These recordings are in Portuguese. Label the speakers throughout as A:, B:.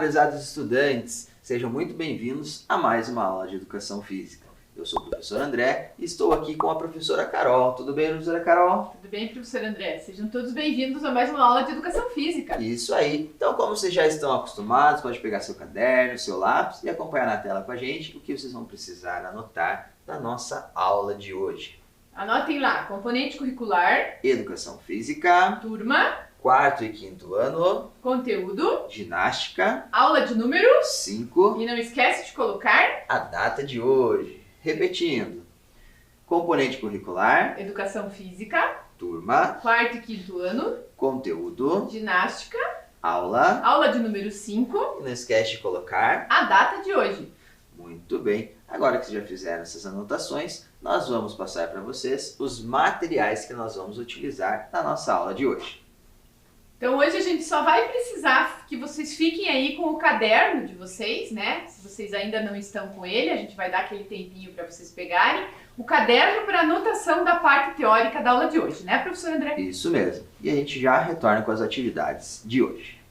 A: prezados estudantes, sejam muito bem-vindos a mais uma aula de Educação Física. Eu sou o professor André e estou aqui com a professora Carol. Tudo bem, professora Carol?
B: Tudo bem, professor André. Sejam todos bem-vindos a mais uma aula de Educação Física.
A: Isso aí. Então, como vocês já estão acostumados, pode pegar seu caderno, seu lápis e acompanhar na tela com a gente o que vocês vão precisar anotar na nossa aula de hoje.
B: Anotem lá, componente curricular,
A: Educação Física,
B: turma,
A: 4º e 5º ano,
B: conteúdo,
A: ginástica,
B: aula de números
A: 5,
B: e não esquece de colocar
A: a data de hoje. Repetindo, componente curricular,
B: Educação Física,
A: turma,
B: 4º e 5º ano,
A: conteúdo,
B: ginástica,
A: aula,
B: aula de número 5,
A: e não esquece de colocar.
B: a data de hoje.
A: Muito bem, agora que vocês já fizeram essas anotações, nós vamos passar para vocês os materiais que nós vamos utilizar na nossa aula de hoje.
B: Então hoje a gente só vai precisar que vocês fiquem aí com o caderno de vocês, né? Se vocês ainda não estão com ele, a gente vai dar aquele tempinho para vocês pegarem o caderno para anotação da parte teórica da aula de hoje, né, professor André?
A: Isso mesmo, e a gente já retorna com as atividades de hoje.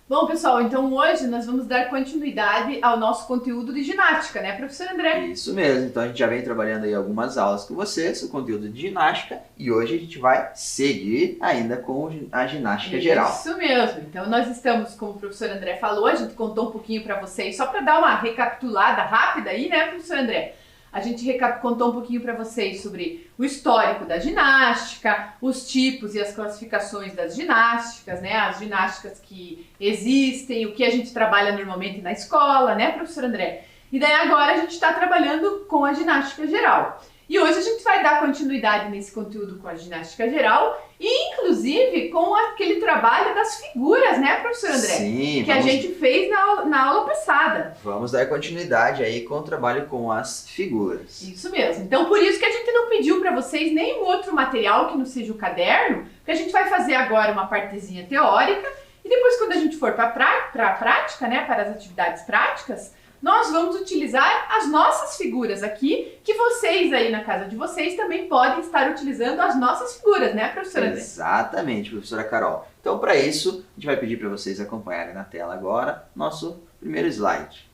B: Bom, pessoal, então hoje nós vamos dar continuidade ao nosso conteúdo de ginástica, né, professor André?
A: Isso mesmo, então a gente já vem trabalhando aí algumas aulas com vocês, o conteúdo de ginástica, e hoje a gente vai seguir ainda com a ginástica geral.
B: Isso mesmo, então nós estamos, como o professor André falou, a gente contou um pouquinho para vocês, só para dar uma recapitulada rápida aí, né, professor André? A gente contou um pouquinho para vocês sobre o histórico da ginástica, os tipos e as classificações das ginásticas, né? As ginásticas que existem, o que a gente trabalha normalmente na escola, né, professor André? E daí agora a gente está trabalhando com a ginástica geral. E hoje a gente vai dar continuidade nesse conteúdo com a ginástica geral e, inclusive, com aquele trabalho das figuras, né, professor André?
A: Sim,
B: que a gente fez na aula passada.
A: Vamos dar continuidade aí com o trabalho com as figuras.
B: Isso mesmo. Então, por isso que a gente não pediu para vocês nenhum outro material que não seja o caderno, porque a gente vai fazer agora uma partezinha teórica e depois, quando a gente for para a prática, né, para as atividades práticas, nós vamos utilizar as nossas figuras aqui, que vocês aí na casa de vocês também podem estar utilizando as nossas figuras, né, professora André?
A: Exatamente, professora Carol. Então, para isso, a gente vai pedir para vocês acompanharem na tela agora nosso primeiro slide.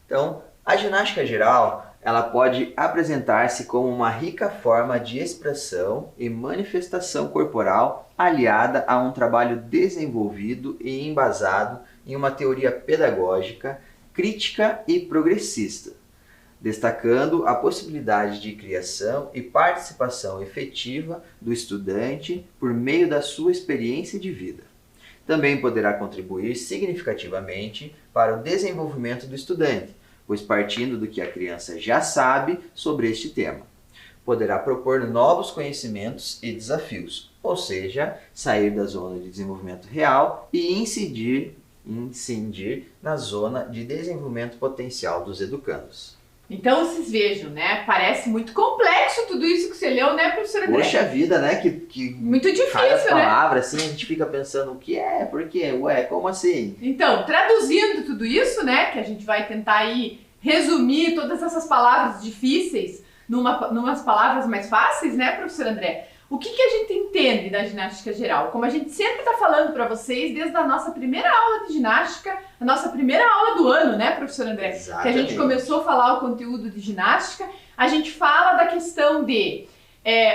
A: Então, a ginástica geral, ela pode apresentar-se como uma rica forma de expressão e manifestação corporal aliada a um trabalho desenvolvido e embasado em uma teoria pedagógica, crítica e progressista, destacando a possibilidade de criação e participação efetiva do estudante por meio da sua experiência de vida. Também poderá contribuir significativamente para o desenvolvimento do estudante, pois partindo do que a criança já sabe sobre este tema, poderá propor novos conhecimentos e desafios, ou seja, sair da zona de desenvolvimento real e incidir na zona de desenvolvimento potencial dos educandos.
B: Então, vocês vejam, né? Parece muito complexo tudo isso que você leu, né, professora André?
A: Poxa vida, né? Que
B: muito difícil,
A: cada
B: né?
A: palavra, assim, a gente fica pensando o que é, por quê, ué, como assim?
B: Então, traduzindo tudo isso, né, que a gente vai tentar aí resumir todas essas palavras difíceis numas palavras mais fáceis, né, professor André? O que a gente entende da ginástica geral? Como a gente sempre está falando para vocês desde a nossa primeira aula de ginástica, a nossa primeira aula do ano, né, professor André?
A: Exatamente.
B: Que a gente começou a falar o conteúdo de ginástica, a gente fala da questão de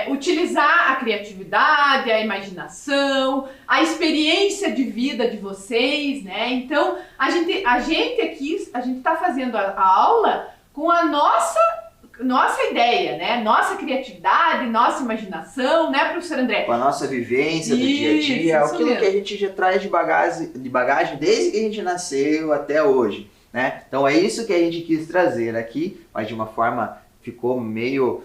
B: utilizar a criatividade, a imaginação, a experiência de vida de vocês, né? Então, a gente aqui, a gente está fazendo a aula com a nossa ideia, né? Nossa criatividade, nossa imaginação, né, professor André?
A: Com a nossa vivência do dia a dia, aquilo que a gente já traz de bagagem desde que a gente nasceu até hoje, né? Então é isso que a gente quis trazer aqui, mas de uma forma ficou meio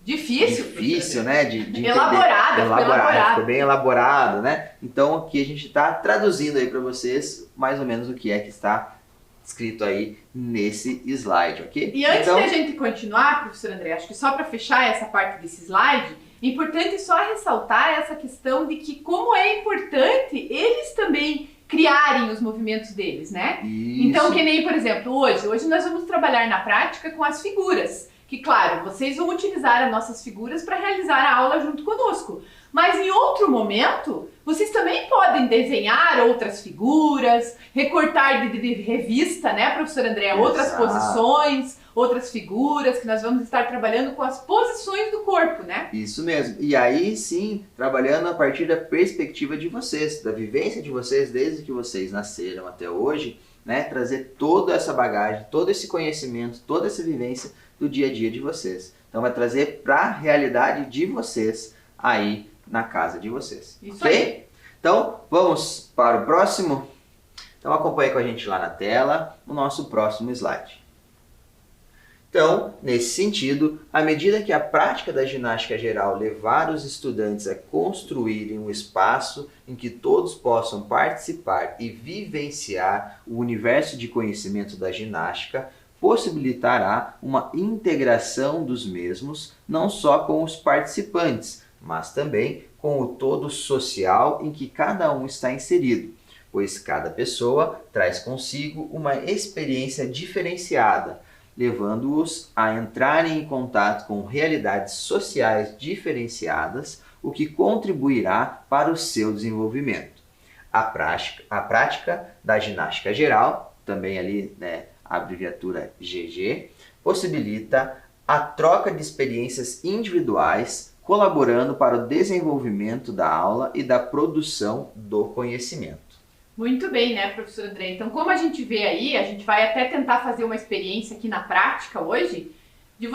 A: difícil, né? De elaborado, ficou bem elaborado, né? Então aqui a gente está traduzindo aí para vocês mais ou menos o que é que está escrito aí nesse slide, ok?
B: E antes da gente continuar, professor André, acho que só para fechar essa parte desse slide, é importante só ressaltar essa questão de que como é importante eles também criarem os movimentos deles, né?
A: Isso.
B: Então, que nem, por exemplo, hoje nós vamos trabalhar na prática com as figuras, que claro, vocês vão utilizar as nossas figuras para realizar a aula junto conosco. Mas em outro momento, vocês também podem desenhar outras figuras, recortar de revista, né, professor André? Outras posições, outras figuras, que nós vamos estar trabalhando com as posições do corpo, né?
A: Isso mesmo. E aí sim, trabalhando a partir da perspectiva de vocês, da vivência de vocês desde que vocês nasceram até hoje, né? Trazer toda essa bagagem, todo esse conhecimento, toda essa vivência do dia a dia de vocês. Então vai trazer para a realidade de vocês aí na casa de vocês.
B: Isso
A: ok?
B: Aí.
A: Então, vamos para o próximo? Então, acompanhe com a gente lá na tela o nosso próximo slide. Então, nesse sentido, à medida que a prática da ginástica geral levar os estudantes a construírem um espaço em que todos possam participar e vivenciar o universo de conhecimento da ginástica, possibilitará uma integração dos mesmos, não só com os participantes, mas também com o todo social em que cada um está inserido, pois cada pessoa traz consigo uma experiência diferenciada, levando-os a entrarem em contato com realidades sociais diferenciadas, o que contribuirá para o seu desenvolvimento. A prática da ginástica geral, também ali, né, a abreviatura GG, possibilita a troca de experiências individuais, colaborando para o desenvolvimento da aula e da produção do conhecimento.
B: Muito bem, né, professor André? Então, como a gente vê aí, a gente vai até tentar fazer uma experiência aqui na prática hoje, de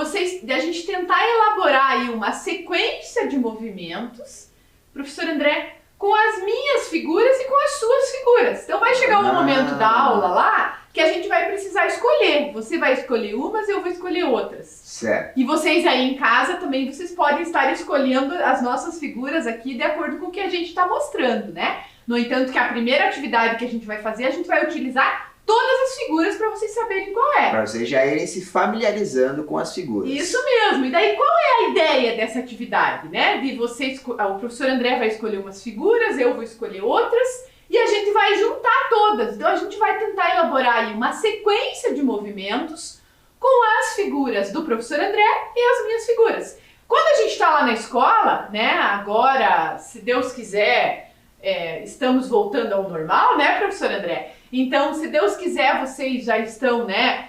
B: a gente tentar elaborar aí uma sequência de movimentos, professor André, com as minhas figuras e com as suas figuras. Então, vai chegar um momento da aula lá que a gente vai precisar escolher. Você vai escolher umas e eu vou escolher outras.
A: Certo.
B: E vocês aí em casa também, vocês podem estar escolhendo as nossas figuras aqui de acordo com o que a gente está mostrando, né? No entanto, que a primeira atividade que a gente vai fazer, a gente vai utilizar todas as figuras para vocês saberem qual é.
A: Para vocês já irem se familiarizando com as figuras.
B: Isso mesmo. E daí, qual é a ideia dessa atividade, né? De vocês, o professor André vai escolher umas figuras, eu vou escolher outras, e a gente vai juntar todas. Então, a gente vai tentar elaborar aí uma sequência de movimentos com as figuras do professor André e as minhas figuras. Quando a gente está lá na escola, né? Agora, se Deus quiser, estamos voltando ao normal, né, professor André? Então, se Deus quiser, vocês já estão, né,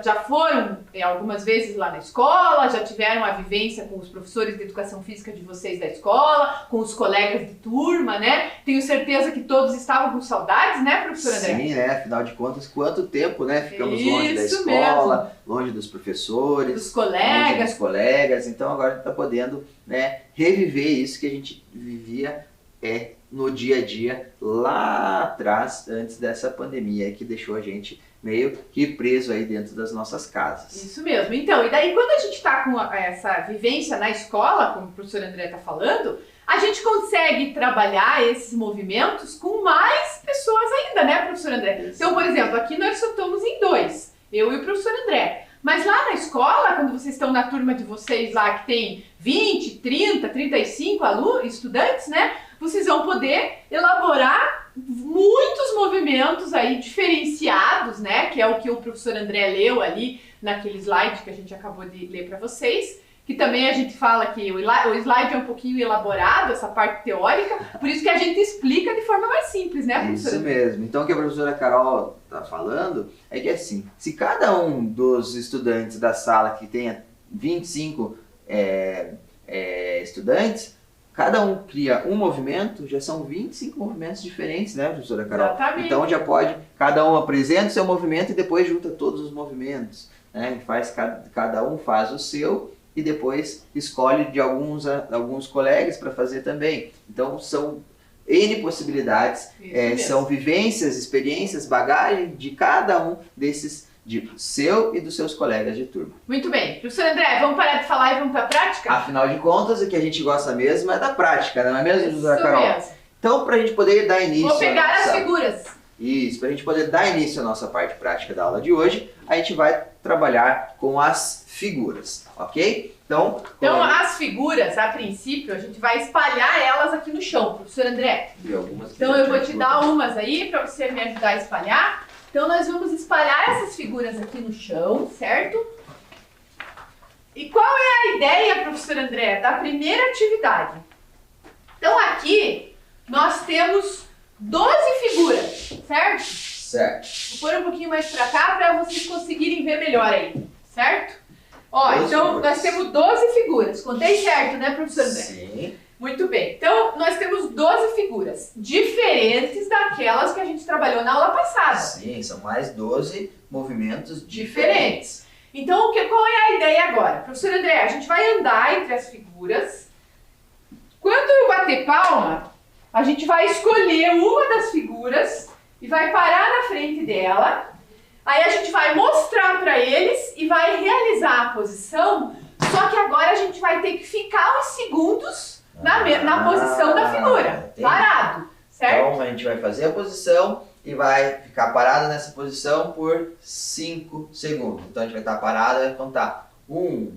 B: já foram algumas vezes lá na escola, já tiveram a vivência com os professores de educação física de vocês da escola, com os colegas de turma, né? Tenho certeza que todos estavam com saudades, né, professor André?
A: Sim, né? Afinal de contas, quanto tempo, né? Ficamos longe da escola, mesmo. Longe dos professores,
B: dos colegas.
A: Longe dos colegas. Então, agora a gente está podendo, né, reviver isso que a gente vivia no dia a dia lá atrás, antes dessa pandemia que deixou a gente meio que preso aí dentro das nossas casas.
B: Isso mesmo. Então, e daí quando a gente está com essa vivência na escola, como o professor André está falando, a gente consegue trabalhar esses movimentos com mais pessoas ainda, né, professor André? Então, por exemplo, aqui nós só estamos em 2, eu e o professor André. Mas lá na escola, quando vocês estão na turma de vocês lá, que tem 20, 30, 35 estudantes, né? Vocês vão poder elaborar muitos movimentos aí diferenciados, né? Que é o que o professor André leu ali naquele slide que a gente acabou de ler para vocês. Que também a gente fala que o slide é um pouquinho elaborado, essa parte teórica, por isso que a gente explica de forma mais simples, né, professora?
A: Isso mesmo. Então o que a professora Carol está falando é que assim, se cada um dos estudantes da sala que tenha 25 estudantes, cada um cria um movimento, já são 25 movimentos diferentes, né, professora Carol?
B: Exatamente.
A: Então já pode, cada um apresenta o seu movimento e depois junta todos os movimentos, né? Cada um faz o seu e depois escolhe de alguns colegas para fazer também. Então são N possibilidades, são vivências, experiências, bagagem de cada um desses, de seu e dos seus colegas de turma.
B: Muito bem. Professor André, vamos parar de falar e vamos para a prática?
A: Afinal de contas, o que a gente gosta mesmo é da prática, não é mesmo, professora Carol?
B: Mesmo.
A: Então, para a gente poder dar início...
B: Vou pegar as figuras.
A: Isso, para a gente poder dar início à nossa parte prática da aula de hoje, a gente vai trabalhar com as figuras, ok? Então
B: as figuras, a princípio, a gente vai espalhar elas aqui no chão, professor André. Então eu vou te dar umas aí para você me ajudar a espalhar. Então nós vamos espalhar essas figuras aqui no chão, certo? E qual é a ideia, professor André, da primeira atividade? Então aqui nós temos 12 figuras, certo?
A: Certo.
B: Vou pôr um pouquinho mais para cá para vocês conseguirem ver melhor aí, certo? Ó, então nós temos 12 figuras. Contei certo, né, professor André?
A: Sim.
B: Muito bem. Então, nós temos 12 figuras, diferentes daquelas que a gente trabalhou na aula passada.
A: Sim, são mais 12 movimentos
B: Diferentes. Então, qual é a ideia agora? Professor André, a gente vai andar entre as figuras. Quando eu bater palma, a gente vai escolher uma das figuras e vai parar na frente dela. Aí a gente vai mostrar para eles e vai realizar a posição, só que agora a gente vai ter que ficar uns segundos na posição da figura,
A: entendi.
B: Parado, certo?
A: Então a gente vai fazer a posição e vai ficar parado nessa posição por 5 segundos. Então a gente vai estar parado e vai contar 1,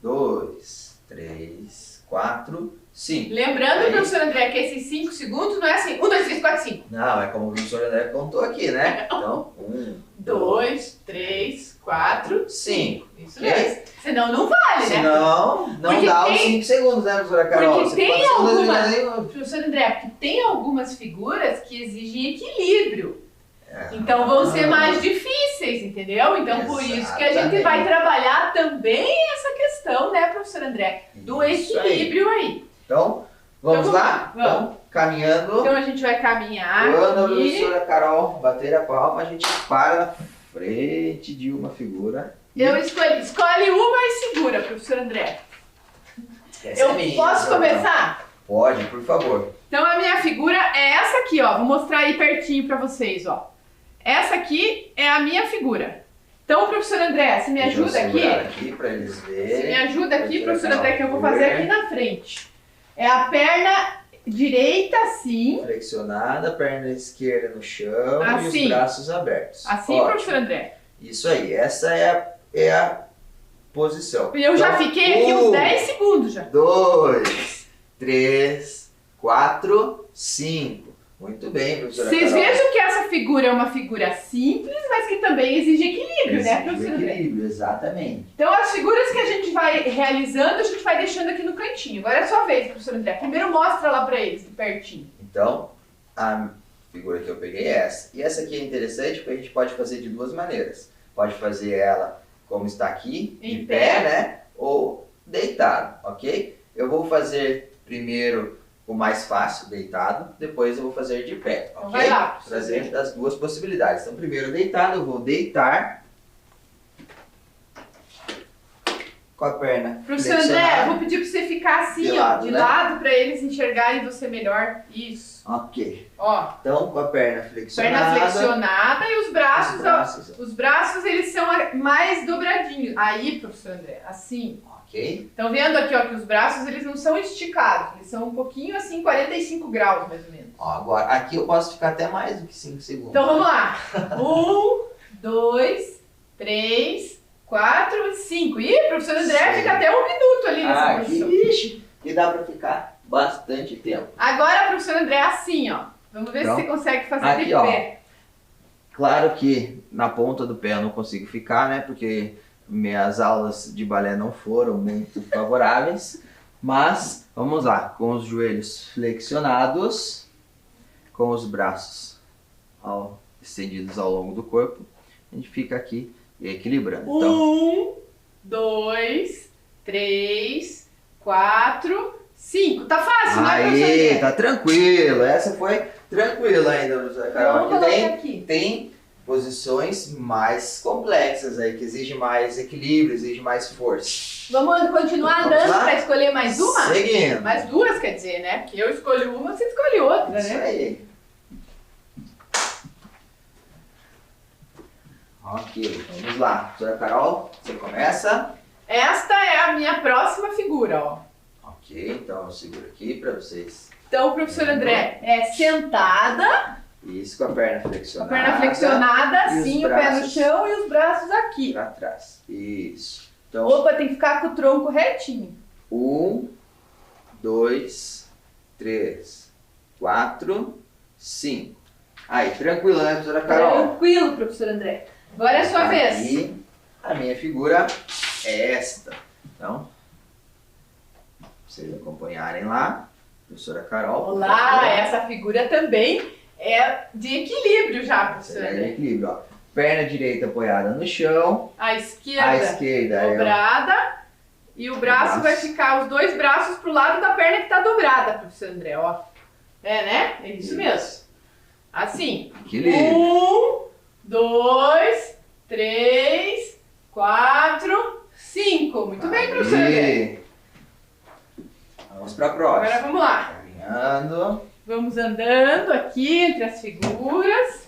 A: 2, 3, 4, 5.
B: Lembrando, professor André, que esses 5 segundos não é assim, 1, 2, 3, 4, 5.
A: Não, é como o professor André contou aqui, né? Então, 1,
B: 2, 3, 4,
A: 5.
B: Isso mesmo. Senão não vale, né?
A: Senão, não
B: Porque
A: dá os 5 segundos, né, professora Carol?
B: Porque tem algumas, professor André, porque tem algumas figuras que exigem equilíbrio. Então vão ser mais difíceis, entendeu? Então por isso que a gente vai trabalhar também essa questão, né, professor André? Do equilíbrio aí.
A: Então, vamos lá?
B: Vamos.
A: Então, caminhando.
B: Então a gente vai caminhar.
A: Quando a professora Carol bater a palma, a gente para na frente de uma figura.
B: Escolhe uma e segura, professor André.
A: Essa minha,
B: posso começar?
A: Pode, por favor.
B: Então a minha figura é essa aqui, ó. Vou mostrar aí pertinho pra vocês, ó. Essa aqui é a minha figura. Então, professor André, você me ajuda aqui
A: pra eles verem.
B: Você me ajuda aqui, professor André, que eu vou fazer aqui na frente. É a perna direita assim.
A: Flexionada, perna esquerda no chão
B: assim.
A: E os braços abertos.
B: Assim, ótimo. Professor André.
A: Isso aí, essa é a posição.
B: E eu então, já fiquei aqui uns 10 segundos já.
A: 2, 3, 4, 5. Muito bem, professora
B: Vocês
A: Carol.
B: vejam que essa figura é uma figura simples, mas que também exige equilíbrio, né, professor André?
A: Equilíbrio, exatamente.
B: Então as figuras que a gente vai realizando, a gente vai deixando aqui no cantinho. Agora é a sua vez, professor André. Primeiro mostra lá pra eles, de pertinho.
A: Então, a figura que eu peguei é essa. E essa aqui é interessante porque a gente pode fazer de duas maneiras. Pode fazer ela como está aqui,
B: em
A: de pé, né? Ou deitado, ok? Eu vou fazer primeiro o mais fácil, deitado, depois eu vou fazer de pé, ok?
B: Vai lá.
A: Trazer as duas possibilidades. Então, primeiro deitado, eu vou deitar com a perna
B: professor André, eu vou pedir para você ficar assim, de lado, para eles enxergarem você melhor. Isso.
A: Ok.
B: Ó.
A: Então, com a perna flexionada.
B: Perna flexionada e os braços. Os braços, eles são mais dobradinhos. Aí, professor André, assim.
A: Ok.
B: Estão vendo aqui, ó, que os braços, eles não são esticados. Eles são um pouquinho assim, 45 graus, mais ou menos.
A: Ó, agora, aqui eu posso ficar até mais do que 5 segundos.
B: Então, vamos lá. 1, 2, 3, 4, 5. Ih, professor André, fica até 1 minuto ali nessa posição.
A: Que dá pra ficar bastante tempo.
B: Agora, professor André, assim, ó. Vamos ver se você consegue fazer
A: aqui,
B: de pé.
A: Claro que na ponta do pé eu não consigo ficar, né? Porque minhas aulas de balé não foram muito favoráveis. Mas, vamos lá. Com os joelhos flexionados, com os braços estendidos ao longo do corpo, a gente fica aqui equilibrando. Então,
B: 1, 2, 3, 4, 5. Tá fácil, né,
A: Aí,
B: professor?
A: tá tranquilo. Essa foi tranquila ainda, professora Carol.
B: Vamos colocar
A: Aqui
B: aqui.
A: tem posições mais complexas aí, que exigem mais equilíbrio, exigem mais força.
B: Vamos continuar
A: Vamos
B: andando
A: lá?
B: para escolher mais uma?
A: Seguindo.
B: Mais duas, quer dizer, né? Porque eu escolho uma, você escolhe outra,
A: Isso
B: né?
A: aí. Ok, vamos lá. Professora Carol, você começa.
B: Esta é a minha próxima figura, ó.
A: Ok, então eu seguro aqui para vocês.
B: Então, professor André, é sentada,
A: Isso, com a perna
B: com a
A: flexionada.
B: perna flexionada,
A: e
B: assim,
A: os
B: o pé no
A: braços
B: chão e os braços aqui.
A: para trás. Isso. Então,
B: Opa, tem que ficar com o tronco retinho.
A: 1, 2, 3, 4, 5. Aí, tranquilo, né, professora Carol?
B: Tranquilo, professor André. Agora é a sua vez.
A: Aqui, a minha figura é esta. Então, pra vocês acompanharem lá, professora Carol. por
B: Olá,
A: favor.
B: essa figura também é de equilíbrio já, professor
A: Essa é de
B: André.
A: equilíbrio, ó. Perna direita apoiada no chão,
B: A
A: a
B: esquerda
A: esquerda é
B: dobrada e o braço vai ficar, os dois braços pro lado da perna que tá dobrada, professor André, ó. É, né? É isso mesmo. Assim.
A: equilíbrio.
B: 1, 2, 3, 4, 5. Muito bem, professor André.
A: Aí. Vamos para a próxima.
B: Agora vamos lá.
A: Caminhando.
B: Vamos andando aqui entre as figuras.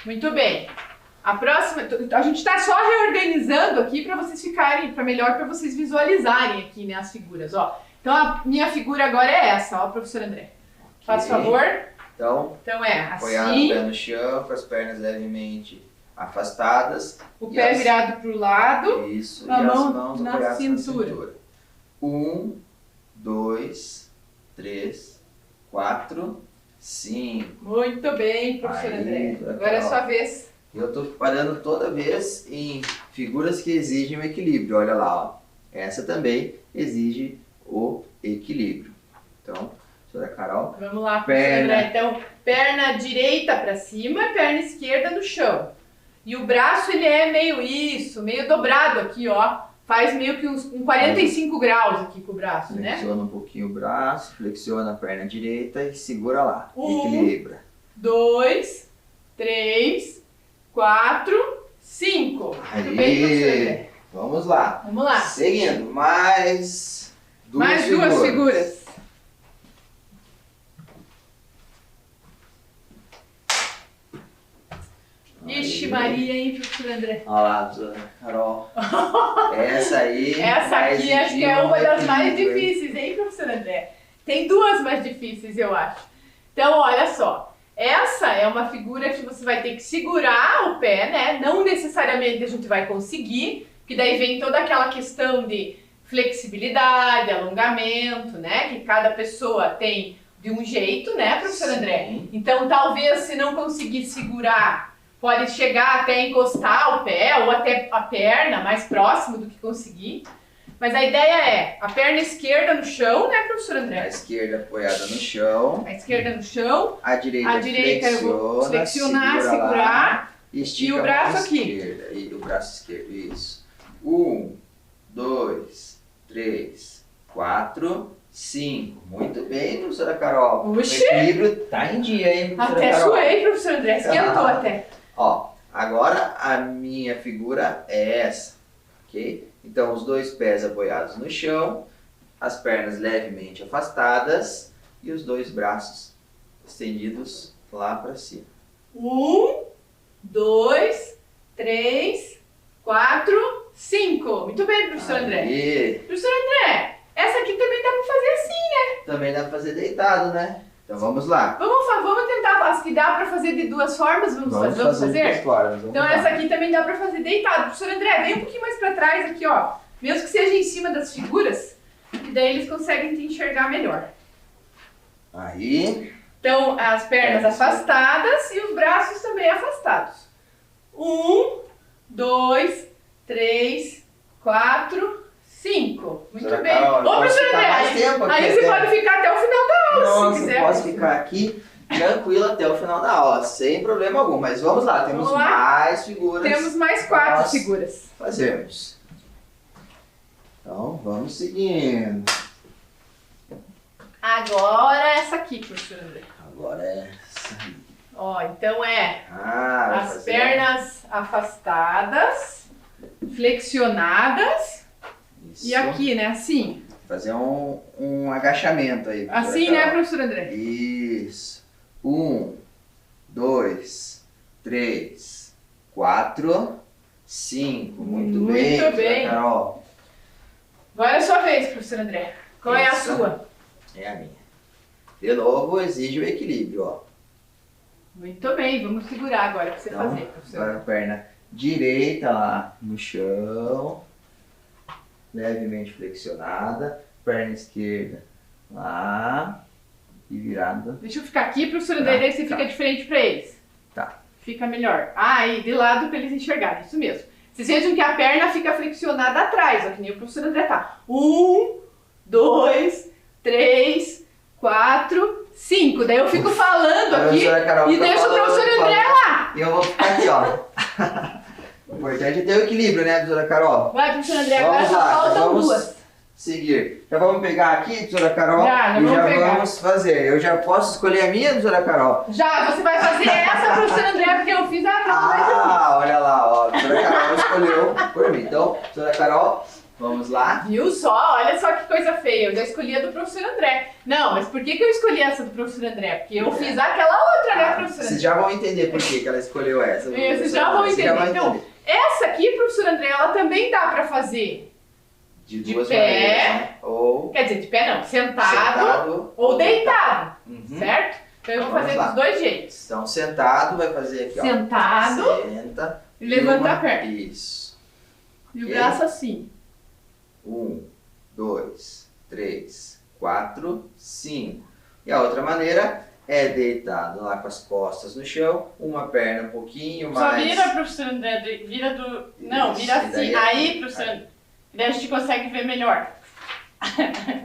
B: Muito bem. A próxima, a gente está só reorganizando aqui para vocês ficarem, para melhor para vocês visualizarem aqui, né, as figuras, ó. Então a minha figura agora é essa, ó, professor André. Faz
A: Ok.
B: favor.
A: Então,
B: Então é
A: apoiado o
B: assim,
A: pé no chão, com as pernas levemente afastadas.
B: o
A: E
B: pé
A: as-
B: virado pro lado.
A: Isso,
B: a
A: e
B: mão
A: as mãos
B: na
A: apoiadas
B: cintura.
A: na cintura. 1, 2, 3, 4, 5.
B: Muito bem, professor
A: Aí,
B: André.
A: legal.
B: Agora é sua vez.
A: Eu tô parando toda vez em figuras que exigem o equilíbrio. Olha lá, ó. Essa também exige o equilíbrio. Então, professora Carol,
B: Vamos lá, professor
A: Perna.
B: André. Então, perna direita para cima e perna esquerda no chão. E o braço, ele é meio dobrado aqui, ó. Faz meio que um 45 graus aqui com o braço, né?
A: flexiona um pouquinho o braço, flexiona a perna direita e segura lá.
B: 1,
A: Equilibra.
B: 2, 3, 4, 5. Muito bem, professor
A: Aí,
B: André.
A: vamos lá.
B: Vamos lá.
A: Seguindo, mais duas
B: Mais duas figuras. Ixi,
A: Aí.
B: Maria, hein, professor André?
A: Olha lá, professora Carol. Essa aí.
B: Essa
A: vai
B: aqui acho que
A: exigir
B: é uma das mais
A: equilíbrio, hein?
B: difíceis, hein, professor André? Tem duas mais difíceis, eu acho. Então, olha só. Essa é uma figura que você vai ter que segurar o pé, né? Não necessariamente a gente vai conseguir, porque daí vem toda aquela questão de flexibilidade, alongamento, né? Que cada pessoa tem de um jeito, né, professor André?
A: Sim.
B: Então, talvez, se não conseguir segurar, pode chegar até encostar o pé ou até a perna mais próximo do que conseguir. Mas a ideia é a perna esquerda no chão, né, professor
A: A
B: André?
A: esquerda apoiada no chão.
B: A esquerda no chão,
A: A direita,
B: a direita eu vou flexionar,
A: segura lá,
B: segurar.
A: estica
B: e o
A: a
B: braço
A: mão
B: aqui.
A: esquerda, e o braço esquerdo, isso. 1, 2, 3, 4, 5. Muito bem, professora Carol.
B: Oxi!
A: O equilíbrio tá em dia, hein, professora
B: Até
A: Carol?
B: suei, professor André, esquentou
A: Ah.
B: até.
A: Ó, agora a minha figura é essa, ok? Então, os dois pés apoiados no chão, as pernas levemente afastadas e os dois braços estendidos lá para cima.
B: 1, 2, 3, 4, 5. Muito bem, professor André.
A: Aí,
B: Professor André, essa aqui também dá pra fazer assim.
A: também dá para fazer deitado, né? Então vamos lá.
B: Vamos tentar, as que dá pra fazer de duas formas, vamos fazer?
A: de duas formas, vamos
B: Então
A: lá.
B: essa aqui também dá pra fazer deitado. Professor André, vem um pouquinho mais pra trás aqui, ó. Mesmo que seja em cima das figuras, que daí eles conseguem te enxergar melhor.
A: Aí,
B: Então, as pernas
A: Isso.
B: afastadas e os braços também afastados. 1, 2, 3, 4, 5. Muito
A: professora
B: bem.
A: Carol, eu
B: Ô,
A: posso
B: professor
A: ficar
B: André,
A: mais tempo aqui
B: aí você
A: até-
B: pode ficar até o final da aula, se
A: Nossa,
B: quiser.
A: posso ficar aqui tranquilo até o final da aula, sem problema algum. Mas vamos lá, temos
B: Vamos lá?
A: mais figuras.
B: Temos mais 4
A: nós
B: figuras.
A: fazermos. Então, vamos seguindo.
B: Agora essa aqui, professor André.
A: Agora é essa aí.
B: Ó, então vai
A: As
B: as pernas afastadas, flexionadas
A: Isso.
B: e aqui, né? Assim.
A: Fazer um agachamento aí.
B: Assim, né, professor André?
A: Isso. 1, 2, 3, 4, 5. Muito bem,
B: Muito bem.
A: Carol.
B: Agora é a sua vez, professor André. Qual é a
A: Essa
B: sua?
A: É a minha. De novo, exige o equilíbrio, ó.
B: Muito bem, vamos segurar agora para você
A: Então,
B: fazer, professor.
A: agora a perna direita lá no chão, levemente flexionada, perna esquerda lá e virada.
B: Deixa eu ficar aqui, professor André, daí você fica de frente para eles.
A: Tá.
B: Fica melhor. Ah, aí, de lado para eles enxergarem, isso mesmo. Vocês vejam que a perna fica flexionada atrás, ó, que nem o professor André tá. 1, 2, 3, 4, 5. Daí eu fico falando aqui
A: Carol
B: e
A: fica
B: deixo o
A: falando,
B: professor André lá.
A: E eu vou ficar aqui, ó. O importante é ter o equilíbrio, né, professora Carol?
B: Vai, professor André, agora
A: Vamos
B: só
A: lá,
B: faltam
A: vamos
B: duas.
A: seguir. Já vamos pegar aqui, professora Carol,
B: Já
A: e
B: vamos
A: já
B: pegar.
A: vamos fazer. Eu já posso escolher a minha, professora Carol?
B: Já, você vai fazer essa, professor André, porque eu fiz a prova.
A: Olha lá, ó. A professora Carol escolheu por mim. Então, professora Carol, vamos lá.
B: Viu só? Olha só que coisa feia. Eu já escolhi a do professor André. Não, mas por que eu escolhi essa do professor André? Porque eu fiz aquela outra, né, professor
A: Vocês
B: André?
A: já vão entender por que ela escolheu essa.
B: Vocês já vão
A: Vocês
B: entender. Então, essa aqui, professor André, ela também dá pra fazer.
A: de
B: de
A: duas
B: pé.
A: maneiras, né? Ou
B: Quer dizer, de pé não, sentado
A: sentado
B: ou deitado,
A: Uhum.
B: certo? Então eu vou
A: Vamos
B: fazer
A: lá.
B: dos dois jeitos.
A: Então, sentado vai fazer aqui, ó.
B: Sentado
A: Senta.
B: e levanta
A: uma-
B: a perna.
A: Isso.
B: E o
A: Ok.
B: braço assim.
A: 1, 2, 3, 4, 5. E a outra maneira é deitado lá com as costas no chão, uma perna um pouquinho
B: Só
A: mais.
B: vira, professor André, vira do... Não,
A: Isso,
B: vira
A: e daí
B: assim.
A: aqui.
B: Aí, professor André, daí a gente consegue ver melhor.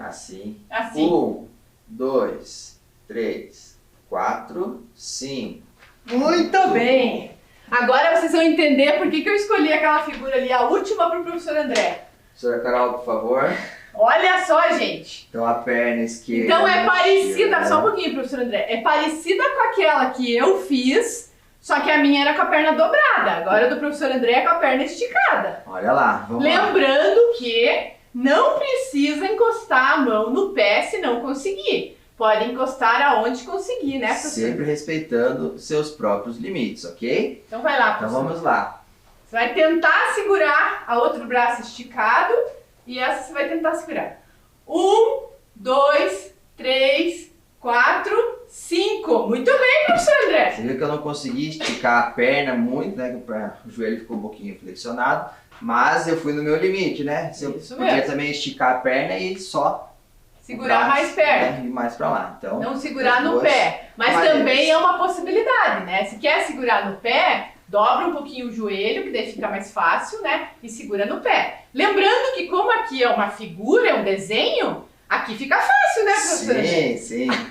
A: Assim.
B: Assim.
A: 1, 2, 3, 4, 5.
B: Muito bem. Agora vocês vão entender por que eu escolhi aquela figura ali, a última para o professor André.
A: Professora Carol, por favor.
B: Olha só, gente.
A: Então a perna esquerda.
B: Então é
A: no
B: parecida,
A: chão.
B: só um pouquinho, professor André. É parecida com aquela que eu fiz, só que a minha era com a perna dobrada. Agora a do professor André é com a perna esticada.
A: Olha lá, vamos lá.
B: Lembrando que não precisa encostar a mão no pé se não conseguir. Pode encostar aonde conseguir, né, professor?
A: Sempre respeitando seus próprios limites, ok?
B: Então vai lá,
A: Então
B: professor.
A: vamos lá.
B: Você vai tentar segurar a outro braço esticado e essa você vai tentar segurar. 1, 2, 3, 4, 5. Muito bem, professor André.
A: Você viu que eu não consegui esticar a perna muito, né? Que o joelho ficou um pouquinho flexionado. Mas eu fui no meu limite, né? Se eu
B: Isso
A: podia
B: mesmo.
A: também esticar a perna e só
B: Segurar
A: o braço,
B: mais perto.
A: né, e mais pra lá. Então,
B: Não segurar
A: as
B: no
A: duas
B: pé. Mas
A: maneiras.
B: também é uma possibilidade, né? Se quer segurar no pé, dobra um pouquinho o joelho, que daí fica mais fácil, né? E segura no pé. Lembrando que como aqui é uma figura, é um desenho, aqui fica fácil, né, professor André?
A: Sim, sim.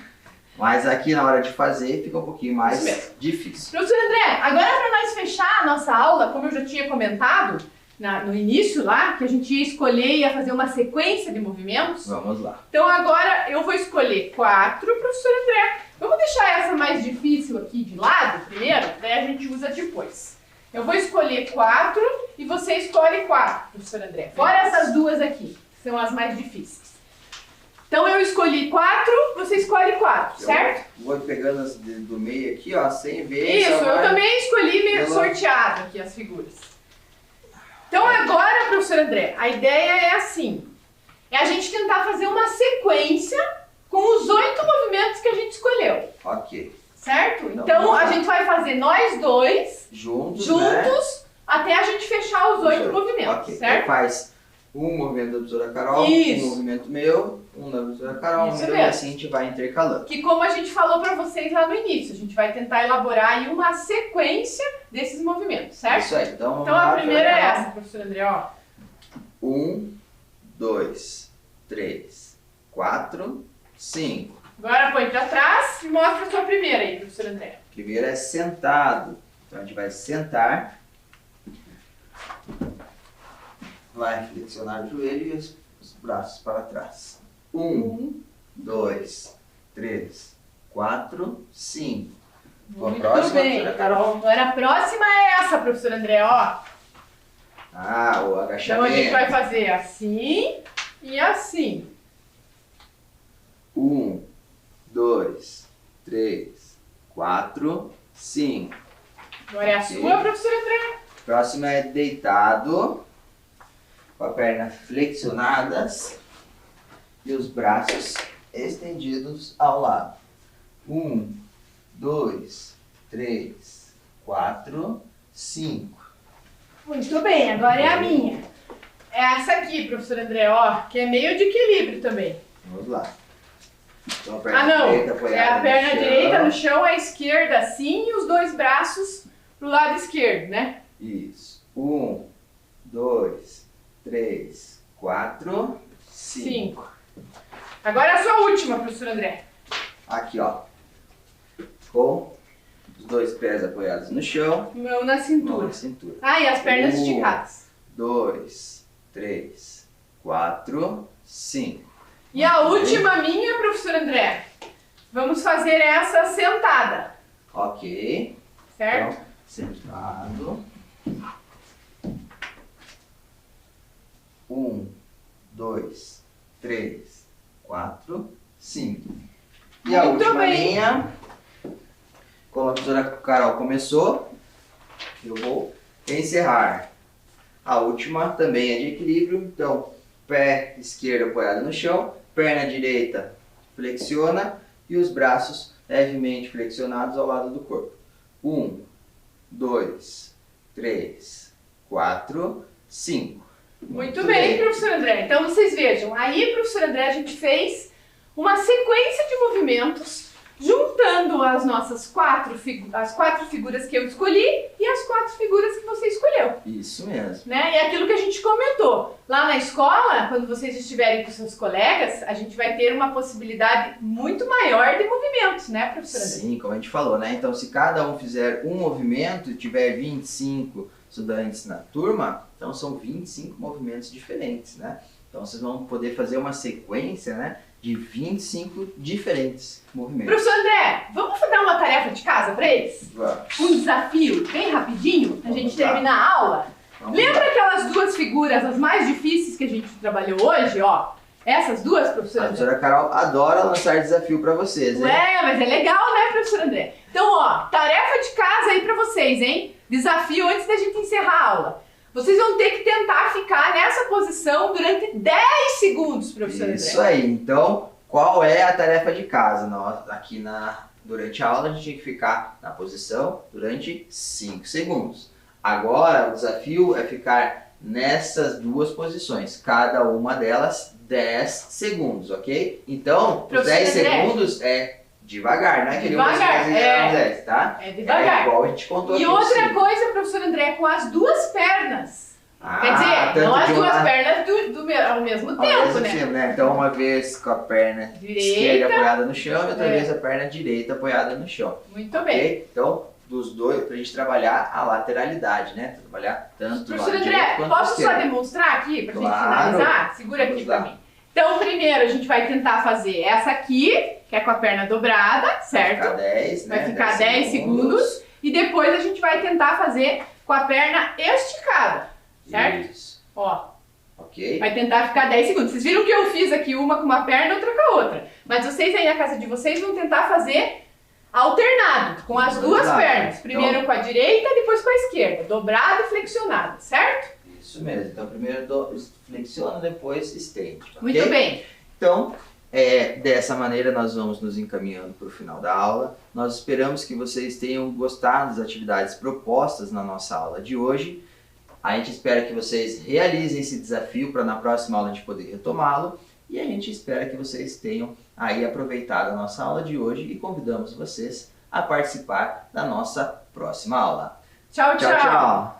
A: Mas aqui na hora de fazer fica um pouquinho mais
B: Isso mesmo.
A: difícil.
B: Professor André, agora para nós fechar a nossa aula, como eu já tinha comentado no início lá, que a gente ia escolher e ia fazer uma sequência de movimentos.
A: Vamos lá.
B: Então agora eu vou escolher 4, professor André. Eu vou deixar essa mais difícil aqui de lado primeiro, daí a gente usa depois. Eu vou escolher 4 e você escolhe 4, professor André. Fora essas duas aqui, que são as mais difíceis. Então eu escolhi 4, você escolhe 4, certo?
A: Eu vou pegando as do meio aqui, ó, sem ver.
B: Isso,
A: só
B: eu
A: vai-
B: também escolhi meio
A: Pela-
B: sorteado aqui as figuras. Então agora, professor André, a ideia é assim. É a gente tentar fazer uma sequência com os 8 movimentos que a gente escolheu,
A: Ok.
B: certo?
A: Então,
B: Então
A: vamos
B: a
A: lá.
B: gente vai fazer nós dois
A: Juntos, né?
B: juntos até a gente fechar os 8 movimentos,
A: Ok. Então
B: certo?
A: faz um movimento da professora Carol,
B: Isso.
A: um movimento meu, um da professora Carol,
B: Isso
A: um meu, e
B: mesmo.
A: assim a gente vai intercalando.
B: Que como a gente falou pra vocês lá no início, a gente vai tentar elaborar aí uma sequência desses movimentos, certo?
A: Isso aí. Então, vamos
B: Então
A: lá,
B: a primeira é
A: professora Carol.
B: essa, professor André, ó.
A: 1, 2, 3, 4, 5.
B: Agora põe pra trás e mostra a sua primeira aí, professor André.
A: Primeiro é sentado. Então a gente vai sentar. Vai flexionar o joelho e os braços para trás. 1, 2, 3, 4, 5. A próxima,
B: bem.
A: professora Carol.
B: Agora a próxima é essa, professor André, ó.
A: Ah, o
B: Então
A: agachamento.
B: a gente vai fazer assim e assim.
A: 1, 2, 3, 4, 5.
B: Agora é a sua, professor André.
A: Próximo é deitado, com a perna flexionadas e os braços estendidos ao lado. 1, 2, 3, 4, 5.
B: Muito bem, agora é a minha. É essa aqui, professor André, ó, que é meio de equilíbrio também.
A: Vamos lá. Então, a perna
B: Ah, não.
A: direita
B: É
A: apoiada
B: a perna
A: no chão.
B: direita no chão, a esquerda assim e os dois braços pro lado esquerdo, né?
A: Isso. 1, 2, 3, 4, 5.
B: 5. Agora a sua última, professor André.
A: Aqui, ó. Com os dois pés apoiados no chão.
B: Mão na
A: Mão
B: cintura.
A: na cintura.
B: Ah, e as pernas
A: 1,
B: esticadas.
A: 2, 3, 4, 5.
B: E a
A: Muito bem.
B: última minha, professor André. Vamos fazer essa sentada,
A: Ok.
B: certo?
A: Então, sentado. 1, 2, 3, 4, 5. E a
B: Muito
A: última
B: bem.
A: linha, como a professora Carol começou, eu vou encerrar. A última também é de equilíbrio, então pé esquerdo apoiado no chão, perna direita flexiona e os braços levemente flexionados ao lado do corpo. 1, 2, 3, 4, 5.
B: Muito bem, professor André. Então vocês vejam, aí, professor André, a gente fez uma sequência de movimentos juntando as nossas as quatro figuras que eu escolhi e as 4 figuras que você escolheu.
A: Isso mesmo.
B: Né? E aquilo que a gente comentou, lá na escola, quando vocês estiverem com seus colegas, a gente vai ter uma possibilidade muito maior de movimentos, né, professora?
A: Sim, como a gente falou, né? Então, se cada um fizer um movimento e tiver 25 estudantes na turma, então são 25 movimentos diferentes, né? Então, vocês vão poder fazer uma sequência, né, de 25 diferentes movimentos.
B: Professor André, vamos dar uma tarefa de casa para eles?
A: Vamos.
B: Um desafio, bem rapidinho, a gente
A: Vamos lá.
B: terminar a aula.
A: Vamos
B: Lembra
A: lá.
B: aquelas duas figuras, as mais difíceis que a gente trabalhou hoje, ó? Essas duas,
A: A
B: professora André?
A: professora Carol adora lançar desafio para vocês, hein?
B: Ué, mas é legal, né, professor André? Então, ó, tarefa de casa aí pra vocês, hein? Desafio antes da gente encerrar a aula. Vocês vão ter que tentar ficar nessa posição durante 10 segundos, professor André.
A: Isso aí. Então, qual é a tarefa de casa? Nós, aqui durante a aula, a gente tem que ficar na posição durante 5 segundos. Agora, o desafio é ficar nessas duas posições, cada uma delas 10 segundos, ok? Então, os
B: Professor
A: 10
B: André.
A: segundos é devagar, não é que nem
B: Devagar,
A: vocês fizeram 10, tá?
B: É devagar.
A: É igual a gente contou
B: E
A: aqui.
B: outra
A: sim.
B: coisa, professor André, com as duas pernas.
A: Ah,
B: Quer dizer,
A: tanto
B: não as
A: de
B: duas
A: uma-
B: pernas ao mesmo
A: Ao
B: tempo,
A: mesmo
B: né?
A: tempo, né? Então, uma vez com a perna
B: Direita.
A: esquerda apoiada no chão e outra
B: É.
A: vez a perna direita apoiada no chão.
B: Muito bem.
A: Ok? Então, dos dois, pra gente trabalhar a lateralidade, né? Trabalhar tanto do
B: Professor
A: lado direito
B: André,
A: quanto do
B: posso só
A: esquerdo.
B: demonstrar aqui pra gente
A: Claro.
B: finalizar? Segura aqui
A: Vamos
B: pra
A: lá.
B: mim. Então, primeiro a gente vai tentar fazer essa aqui, que é com a perna dobrada,
A: Vai
B: certo?
A: ficar 10, né?
B: Vai ficar 10 segundos. E depois a gente vai tentar fazer com a perna esticada, certo?
A: Isso.
B: Ó,
A: Ok?
B: vai tentar ficar 10 segundos. Vocês viram que eu fiz aqui uma com uma perna e outra com a outra. Mas vocês aí na casa de vocês vão tentar fazer alternado, com as duas
A: Exato.
B: pernas. Primeiro
A: Então-
B: com a direita, depois com a esquerda. Dobrada e flexionada, certo?
A: Isso mesmo. Então, primeiro flexiona, depois estende. Ok?
B: Muito bem.
A: Então, dessa maneira nós vamos nos encaminhando para o final da aula. Nós esperamos que vocês tenham gostado das atividades propostas na nossa aula de hoje. A gente espera que vocês realizem esse desafio para na próxima aula a gente poder retomá-lo. E a gente espera que vocês tenham aí aproveitado a nossa aula de hoje e convidamos vocês a participar da nossa próxima aula.
B: Tchau,
A: Tchau, tchau!